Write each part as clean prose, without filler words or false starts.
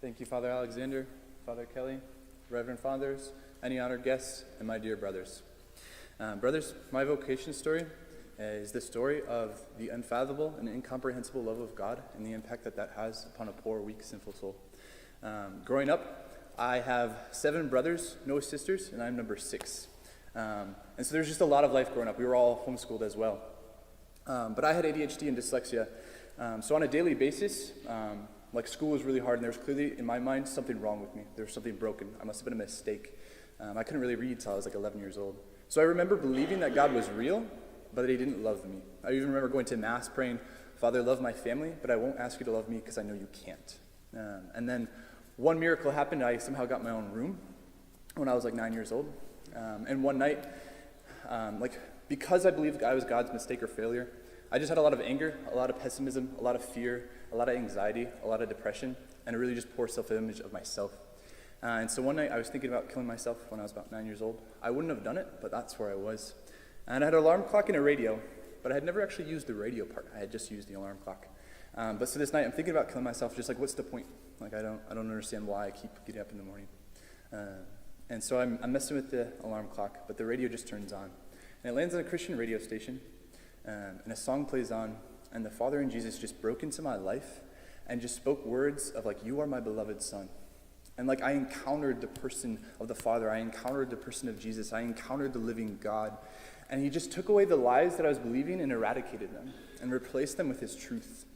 Thank you, Father Alexander, Father Kelly, Reverend Fathers, any honored guests, and my dear brothers. Brothers, my vocation story is the story of the unfathomable and incomprehensible love of God and the impact that that has upon a poor, weak, sinful soul. Growing up, I have 7 brothers, no sisters, and I'm number 6. And so there's just a lot of life growing up. We were all homeschooled as well. But I had ADHD and dyslexia. So on a daily basis, school was really hard, and there was clearly, in my mind, something wrong with me. There was something broken. I must have been a mistake. I couldn't really read till I was 11 years old. So I remember believing that God was real, but that he didn't love me. I even remember going to Mass praying, Father, love my family, but I won't ask you to love me because I know you can't. And then one miracle happened. I somehow got my own room when I was 9 years old. And one night, because I believed I was God's mistake or failure, I just had a lot of anger, a lot of pessimism, a lot of fear, a lot of anxiety, a lot of depression, and a really just poor self-image of myself. And so one night I was thinking about killing myself when I was about 9 years old. I wouldn't have done it, but that's where I was. And I had an alarm clock and a radio, but I had never actually used the radio part. I had just used the alarm clock. But so this night I'm thinking about killing myself, just what's the point? I don't understand why I keep getting up in the morning. And so I'm messing with the alarm clock, but the radio just turns on. And it lands on a Christian radio station, and a song plays on, and the Father and Jesus just broke into my life and just spoke words of you are my beloved Son. And I encountered the person of the Father. I encountered the person of Jesus. I encountered the living God. And he just took away the lies that I was believing and eradicated them and replaced them with his truth.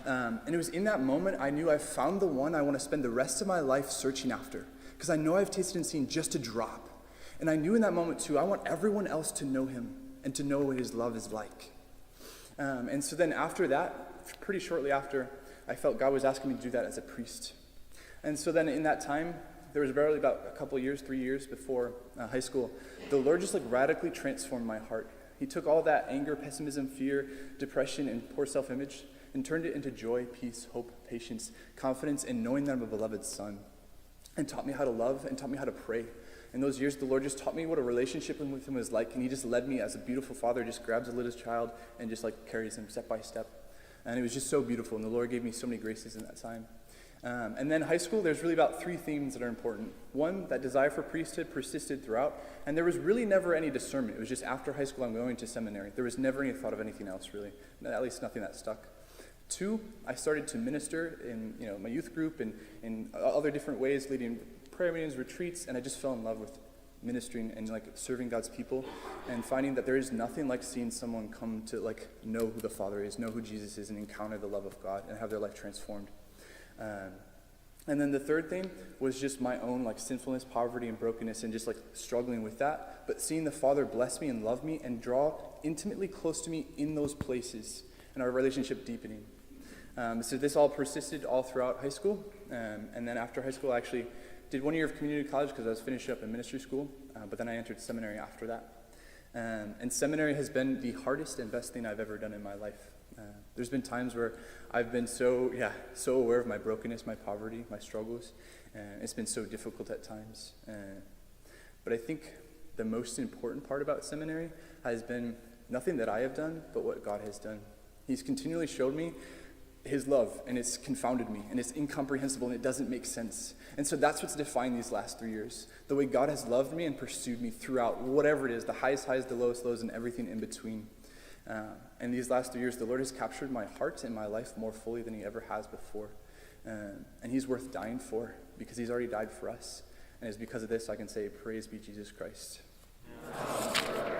And it was in that moment I knew I found the one I want to spend the rest of my life searching after, because I know I've tasted and seen just a drop. And I knew in that moment too, I want everyone else to know him and to know what his love is like. And so then after that, pretty shortly after, I felt God was asking me to do that as a priest. And so then in that time, there was barely about a couple years, 3 years before high school, the Lord just radically transformed my heart. He took all that anger, pessimism, fear, depression, and poor self-image and turned it into joy, peace, hope, patience, confidence, and knowing that I'm a beloved Son. And taught me how to love and taught me how to pray. In those years, the Lord just taught me what a relationship with him was like, and he just led me as a beautiful father, just grabs a little child and just carries him step by step. And it was just so beautiful, and the Lord gave me so many graces in that time. And then high school, there's really about 3 themes that are important. One, that desire for priesthood persisted throughout, and there was really never any discernment. It was just after high school, I'm going to seminary. There was never any thought of anything else, really, at least nothing that stuck. 2, I started to minister in my youth group and in other different ways, leading prayer meetings, retreats, and I just fell in love with ministering and serving God's people and finding that there is nothing like seeing someone come to know who the Father is, know who Jesus is, and encounter the love of God and have their life transformed. And then the 3rd thing was just my own sinfulness, poverty, and brokenness, and just struggling with that, but seeing the Father bless me and love me and draw intimately close to me in those places and our relationship deepening. So this all persisted all throughout high school, and then after high school I actually did 1 year of community college because I was finishing up in ministry school, but then I entered seminary after that. And seminary has been the hardest and best thing I've ever done in my life. There's been times where I've been so aware of my brokenness, my poverty, my struggles, and it's been so difficult at times. But I think the most important part about seminary has been nothing that I have done, but what God has done. He's continually showed me his love, and it's confounded me, and it's incomprehensible, and it doesn't make sense. And so that's what's defined these last 3 years. The way God has loved me and pursued me throughout whatever it is, the highest highs, the lowest lows, and everything in between. And these last 3 years, the Lord has captured my heart and my life more fully than he ever has before. And he's worth dying for because he's already died for us. And it's because of this I can say, praise be Jesus Christ. Yeah.